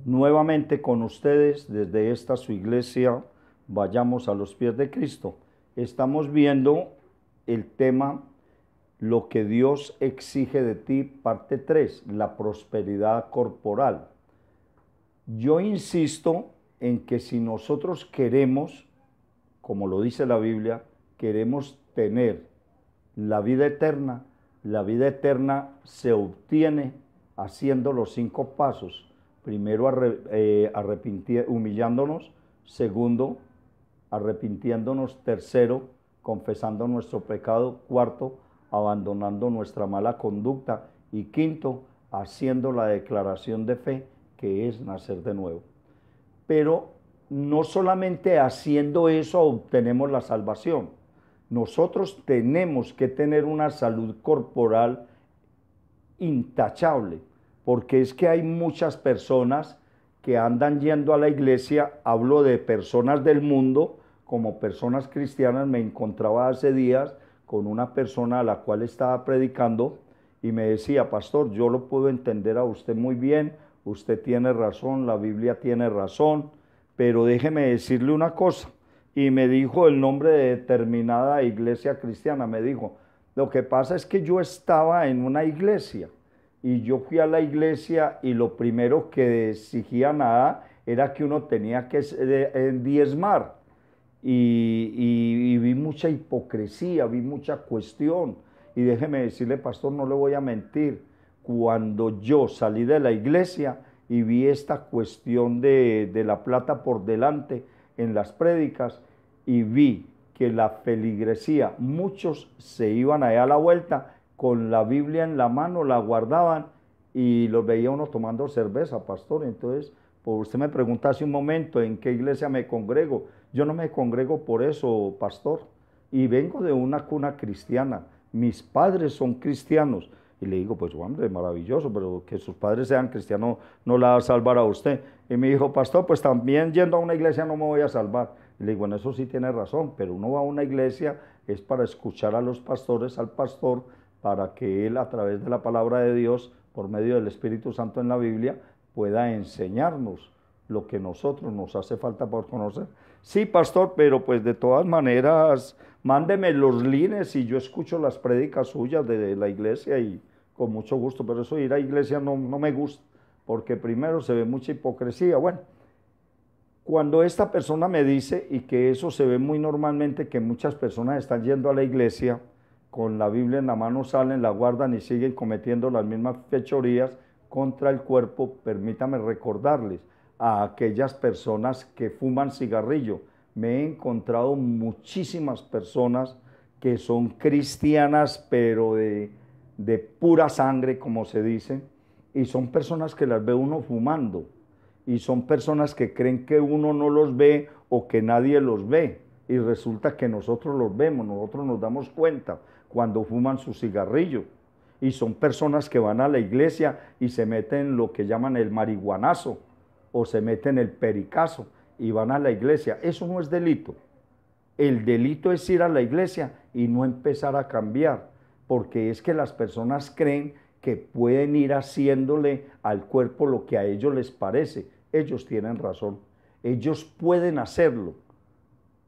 nuevamente con ustedes desde esta su iglesia, vayamos a los pies de Cristo. Estamos viendo el tema, lo que Dios exige de ti, parte 3, la prosperidad corporal. Yo insisto en que si nosotros queremos, como lo dice la Biblia, queremos tener la vida eterna se obtiene haciendo los 5 pasos. Primero, humillándonos. Segundo, arrepintiéndonos. Tercero, confesando nuestro pecado. Cuarto, abandonando nuestra mala conducta. Y quinto, haciendo la declaración de fe, que es nacer de nuevo. Pero no solamente haciendo eso obtenemos la salvación. Nosotros tenemos que tener una salud corporal intachable, porque es que hay muchas personas que andan yendo a la iglesia. Hablo de personas del mundo como personas cristianas. Me encontraba hace días con una persona a la cual estaba predicando y me decía: pastor, yo lo puedo entender a usted muy bien, usted tiene razón, la Biblia tiene razón, pero déjeme decirle una cosa. Y me dijo el nombre de determinada iglesia cristiana. Me dijo: lo que pasa es que yo estaba en una iglesia y yo fui a la iglesia y lo primero que exigía nada era que uno tenía que diezmar. Y vi mucha hipocresía, vi mucha cuestión. Y déjeme decirle, pastor, no le voy a mentir, cuando yo salí de la iglesia y vi esta cuestión de la plata por delante en las prédicas, y vi que la feligresía, muchos se iban allá a la vuelta con la Biblia en la mano, la guardaban y los veía uno tomando cerveza, pastor. Entonces, pues usted me pregunta hace un momento en qué iglesia me congrego. Yo no me congrego por eso, pastor, y vengo de una cuna cristiana. Mis padres son cristianos. Y le digo: pues hombre, maravilloso, pero que sus padres sean cristianos no la va a salvar a usted. Y me dijo: pastor, pues también yendo a una iglesia no me voy a salvar. Y le digo: en eso sí tiene razón, pero uno va a una iglesia es para escuchar a los pastores, al pastor, para que él, a través de la palabra de Dios, por medio del Espíritu Santo en la Biblia, pueda enseñarnos lo que nosotros nos hace falta por conocer. Sí, pastor, pero pues de todas maneras, mándeme los links y yo escucho las prédicas suyas de la iglesia y con mucho gusto. Pero eso de ir a iglesia no me gusta, porque primero se ve mucha hipocresía. Bueno, cuando esta persona me dice, y que eso se ve muy normalmente, que muchas personas están yendo a la iglesia con la Biblia en la mano, salen, la guardan y siguen cometiendo las mismas fechorías contra el cuerpo, permítame recordarles a aquellas personas que fuman cigarrillo. Me he encontrado muchísimas personas que son cristianas, pero de pura sangre, como se dice, y son personas que las ve uno fumando, y son personas que creen que uno no los ve o que nadie los ve, y resulta que nosotros los vemos, nosotros nos damos cuenta cuando fuman su cigarrillo. Y son personas que van a la iglesia y se meten lo que llaman el marihuanazo o se meten el pericazo y van a la iglesia. Eso no es delito. El delito es ir a la iglesia y no empezar a cambiar, porque es que las personas creen que pueden ir haciéndole al cuerpo lo que a ellos les parece. Ellos tienen razón. Ellos pueden hacerlo,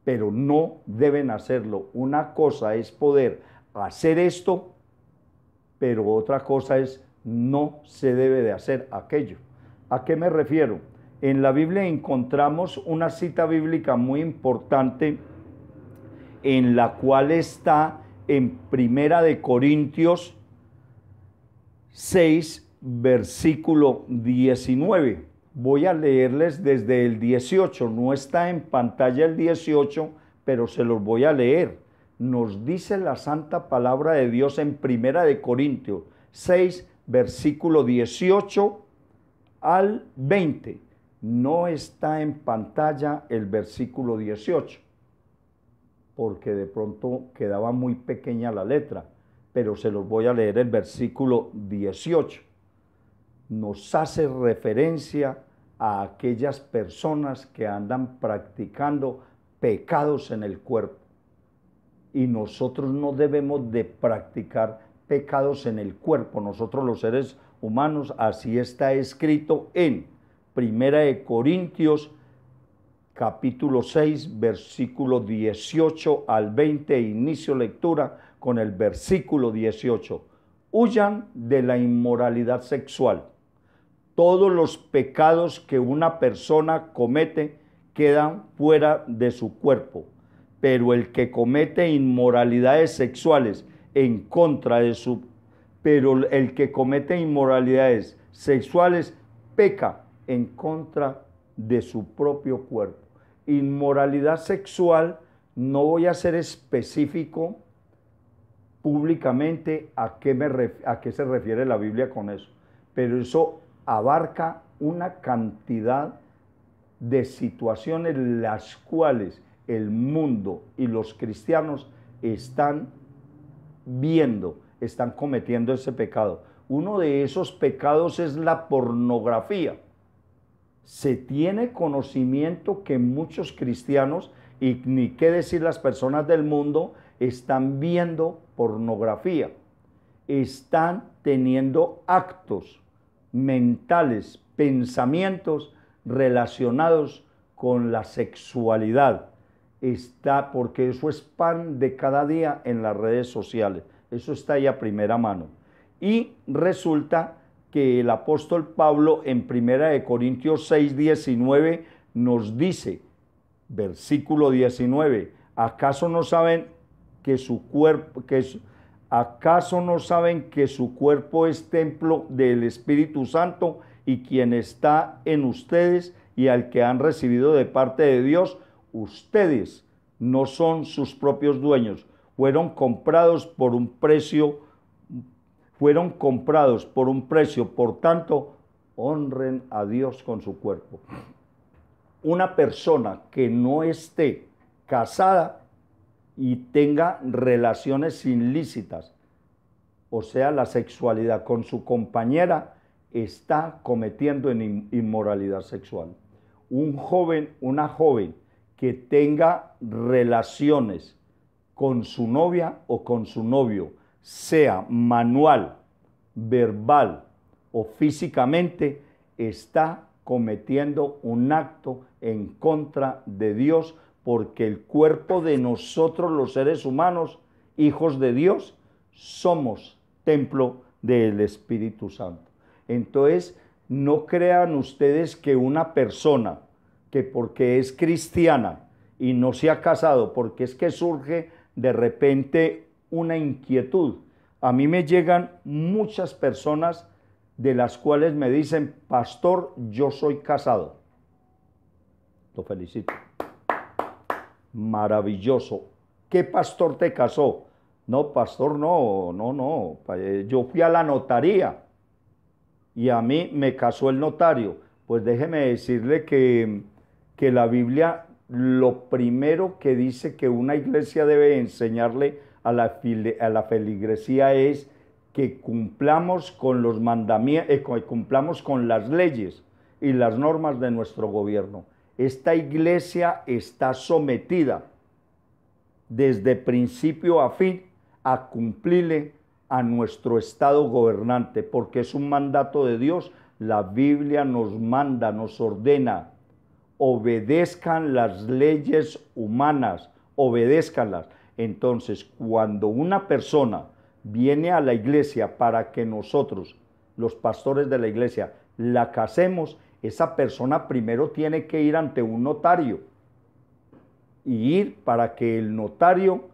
pero no deben hacerlo. Una cosa es poder hacer esto, pero otra cosa es no se debe de hacer aquello. ¿A qué me refiero? En la Biblia encontramos una cita bíblica muy importante, en la cual está en Primera de Corintios 6, versículo 19. Voy a leerles desde el 18. No está en pantalla el 18, pero se los voy a leer. Nos dice la santa palabra de Dios en Primera de Corintios 6, versículo 18 al 20. No está en pantalla el versículo 18, porque de pronto quedaba muy pequeña la letra, pero se los voy a leer el versículo 18. Nos hace referencia a aquellas personas que andan practicando pecados en el cuerpo. Y nosotros no debemos de practicar pecados en el cuerpo. Nosotros los seres humanos, así está escrito en Primera de Corintios, capítulo 6, versículo 18 al 20, inicio lectura con el versículo 18. Huyan de la inmoralidad sexual. Todos los pecados que una persona comete quedan fuera de su cuerpo, pero el que comete inmoralidades sexuales en contra de su peca en contra de su propio cuerpo. Inmoralidad sexual, no voy a ser específico públicamente a qué se refiere la Biblia con eso, pero eso abarca una cantidad de situaciones las cuales el mundo y los cristianos están viendo, están cometiendo ese pecado. Uno de esos pecados es la pornografía. Se tiene conocimiento que muchos cristianos, y ni qué decir las personas del mundo, están viendo pornografía, están teniendo actos mentales, pensamientos relacionados con la sexualidad. Porque eso es pan de cada día en las redes sociales. Eso está ahí a primera mano. Y resulta que el apóstol Pablo en 1 Corintios 6, 19 nos dice, versículo 19, ¿acaso no saben que su cuerpo es templo del Espíritu Santo y quien está en ustedes y al que han recibido de parte de Dios? Ustedes no son sus propios dueños, fueron comprados por un precio, por tanto, honren a Dios con su cuerpo. Una persona que no esté casada y tenga relaciones ilícitas, o sea, la sexualidad con su compañera, está cometiendo inmoralidad sexual. Un joven, una joven que tenga relaciones con su novia o con su novio, sea manual, verbal o físicamente, está cometiendo un acto en contra de Dios, porque el cuerpo de nosotros los seres humanos, hijos de Dios, somos templo del Espíritu Santo. Entonces, no crean ustedes que una persona que porque es cristiana y no se ha casado, porque es que surge de repente una inquietud. A mí me llegan muchas personas de las cuales me dicen, pastor, yo soy casado. Lo felicito. Maravilloso. ¿Qué pastor te casó? No, pastor, no. Yo fui a la notaría y a mí me casó el notario. Pues déjeme decirle que la Biblia, lo primero que dice que una iglesia debe enseñarle a la feligresía es que cumplamos con los mandamientos, cumplamos con las leyes y las normas de nuestro gobierno. Esta iglesia está sometida desde principio a fin a cumplirle a nuestro Estado gobernante, porque es un mandato de Dios. La Biblia nos manda, nos ordena, obedezcan las leyes humanas, obedézcanlas. Entonces, cuando una persona viene a la iglesia para que nosotros, los pastores de la iglesia, la casemos, esa persona primero tiene que ir ante un notario y ir para que el notario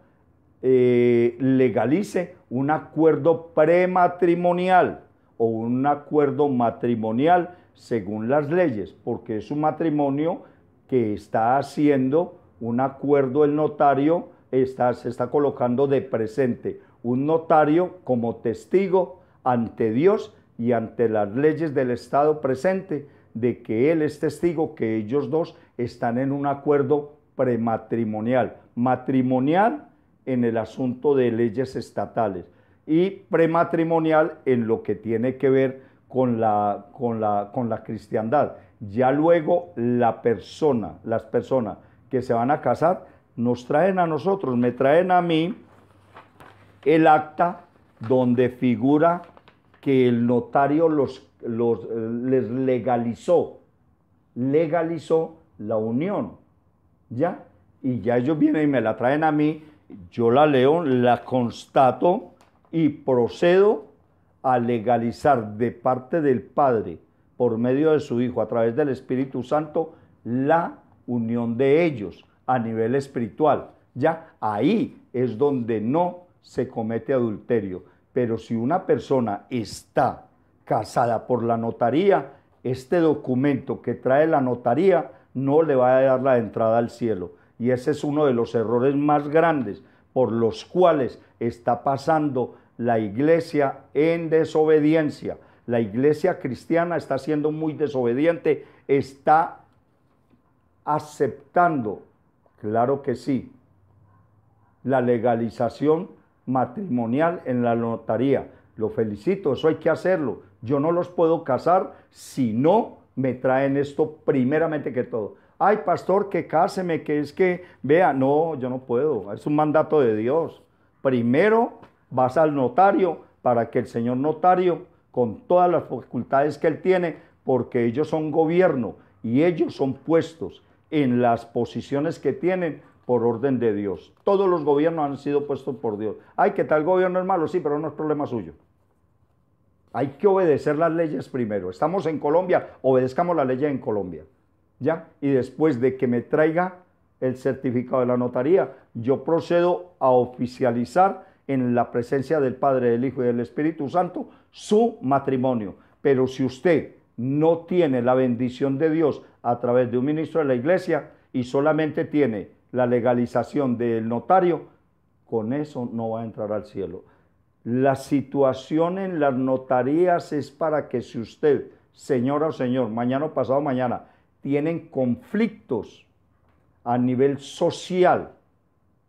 legalice un acuerdo prematrimonial o un acuerdo matrimonial según las leyes, porque es un matrimonio que está haciendo un acuerdo. El notario se está colocando de presente un notario como testigo ante Dios y ante las leyes del Estado presente de que él es testigo que ellos dos están en un acuerdo prematrimonial, matrimonial en el asunto de leyes estatales y prematrimonial en lo que tiene que ver con la cristiandad. Ya luego las personas que se van a casar nos traen a nosotros, me traen a mí el acta donde figura que el notario les legalizó legalizó la unión, ¿ya? Y ya ellos vienen y me la traen a mí, yo la leo, la constato y procedo a legalizar de parte del Padre, por medio de su Hijo, a través del Espíritu Santo, la unión de ellos a nivel espiritual. Ya ahí es donde no se comete adulterio. Pero si una persona está casada por la notaría, este documento que trae la notaría no le va a dar la entrada al cielo. Y ese es uno de los errores más grandes por los cuales está pasando la iglesia en desobediencia. La iglesia cristiana está siendo muy desobediente, está aceptando, claro que sí, la legalización matrimonial en la notaría. Lo felicito, eso hay que hacerlo. Yo no los puedo casar si no me traen esto primeramente que todo. Ay, pastor, que cáseme, que es que, vea, no, yo no puedo, es un mandato de Dios. Primero vas al notario para que el señor notario, con todas las facultades que él tiene, porque ellos son gobierno y ellos son puestos en las posiciones que tienen por orden de Dios. Todos los gobiernos han sido puestos por Dios. Ay, que tal gobierno es malo, sí, pero no es problema suyo. Hay que obedecer las leyes primero. Estamos en Colombia, obedezcamos las leyes en Colombia, ¿ya? Y después de que me traiga el certificado de la notaría, yo procedo a oficializar en la presencia del Padre, del Hijo y del Espíritu Santo su matrimonio. Pero si usted no tiene la bendición de Dios a través de un ministro de la iglesia y solamente tiene la legalización del notario, con eso no va a entrar al cielo. La situación en las notarías es para que si usted, señora o señor, mañana o pasado mañana, tienen conflictos a nivel social,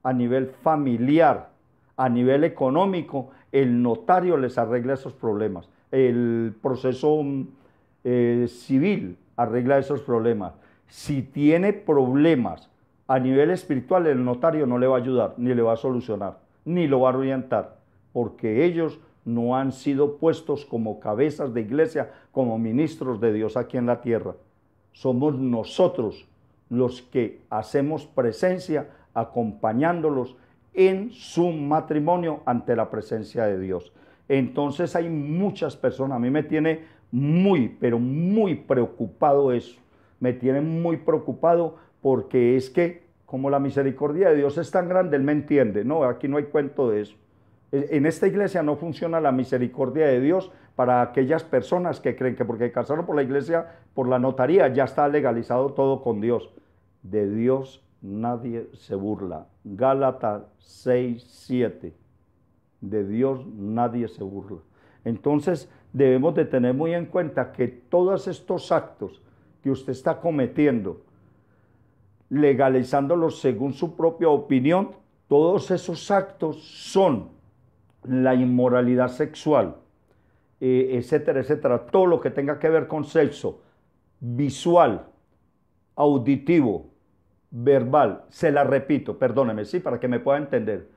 a nivel familiar, a nivel económico, el notario les arregla esos problemas. El proceso civil arregla esos problemas. Si tiene problemas a nivel espiritual, el notario no le va a ayudar, ni le va a solucionar, ni lo va a orientar, porque ellos no han sido puestos como cabezas de iglesia, como ministros de Dios aquí en la tierra. Somos nosotros los que hacemos presencia acompañándolos en su matrimonio ante la presencia de Dios. Entonces hay muchas personas, a mí me tiene muy, pero muy preocupado eso. Me tiene muy preocupado porque es que como la misericordia de Dios es tan grande, Él me entiende. No, aquí no hay cuento de eso. En esta iglesia no funciona la misericordia de Dios para aquellas personas que creen que porque casaron por la iglesia, por la notaría, ya está legalizado todo con Dios. De Dios nadie se burla. Gálatas 6:7. De Dios nadie se burla. Entonces debemos de tener muy en cuenta que todos estos actos que usted está cometiendo, legalizándolos según su propia opinión, todos esos actos son la inmoralidad sexual, etcétera, etcétera. Todo lo que tenga que ver con sexo, visual, auditivo, verbal, se la repito, perdóneme, sí, para que me pueda entender.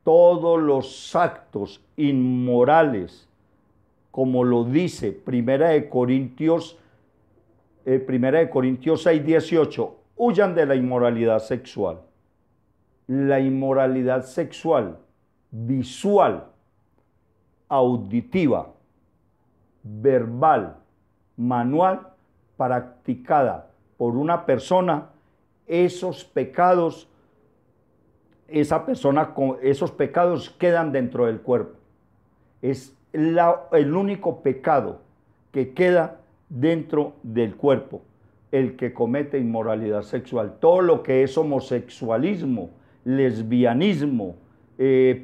Todos los actos inmorales, como lo dice Primera de Corintios 6:18, huyan de la inmoralidad sexual. La inmoralidad sexual, visual, auditiva, verbal, manual, practicada por una persona, esos pecados, esos pecados quedan dentro del cuerpo. Es el único pecado que queda dentro del cuerpo, el que comete inmoralidad sexual. Todo lo que es homosexualismo, lesbianismo,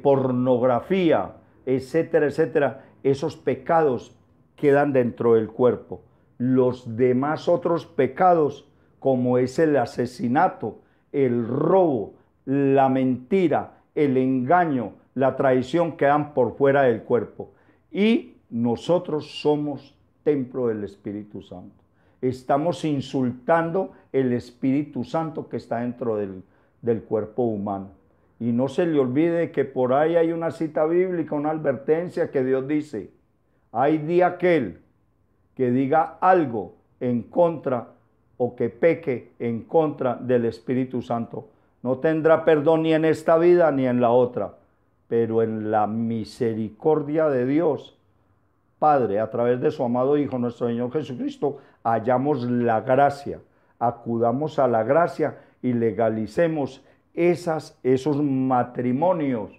pornografía, etcétera, etcétera, esos pecados quedan dentro del cuerpo. Los demás otros pecados, como es el asesinato, el robo, la mentira, el engaño, la traición, quedan por fuera del cuerpo. Y nosotros somos templo del Espíritu Santo. Estamos insultando el Espíritu Santo que está dentro del cuerpo humano. Y no se le olvide que por ahí hay una cita bíblica, una advertencia que Dios dice: hay de aquel que diga algo en contra o que peque en contra del Espíritu Santo. No tendrá perdón ni en esta vida ni en la otra, pero en la misericordia de Dios, Padre, a través de su amado Hijo, nuestro Señor Jesucristo, hallamos la gracia, acudamos a la gracia y legalicemos esos matrimonios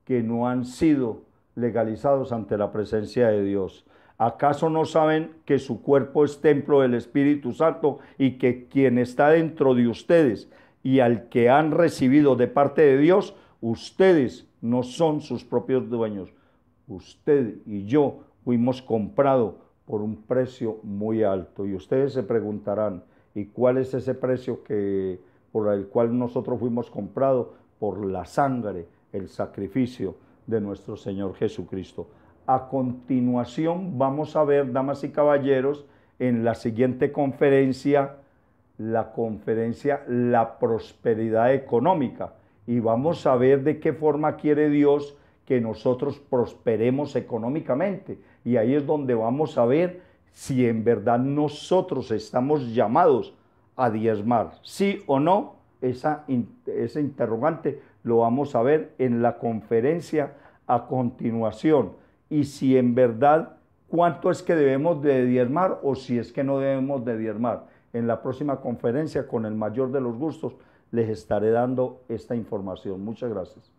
que no han sido legalizados ante la presencia de Dios. ¿Acaso no saben que su cuerpo es templo del Espíritu Santo y que quien está dentro de ustedes y al que han recibido de parte de Dios, ustedes no son sus propios dueños? Usted y yo fuimos comprados por un precio muy alto. Y ustedes se preguntarán, ¿y cuál es ese precio por el cual nosotros fuimos comprados? Por la sangre, el sacrificio de nuestro Señor Jesucristo. A continuación vamos a ver, damas y caballeros, en la siguiente conferencia, la prosperidad económica. Y vamos a ver de qué forma quiere Dios que nosotros prosperemos económicamente. Y ahí es donde vamos a ver si en verdad nosotros estamos llamados a diezmar, sí o no. Ese interrogante lo vamos a ver en la conferencia a continuación. Y si en verdad cuánto es que debemos de diezmar o si es que no debemos de diezmar. En la próxima conferencia, con el mayor de los gustos, les estaré dando esta información. Muchas gracias.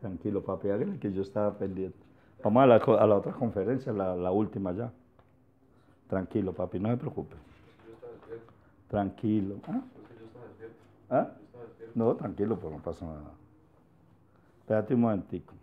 Tranquilo, papi, hágale que yo estaba pendiente. Vamos a la otra conferencia, la última ya. Tranquilo, papi, no se preocupe. Tranquilo. ¿Ah? ¿Ah? No, tranquilo, pues no pasa nada. Espérate un momentico.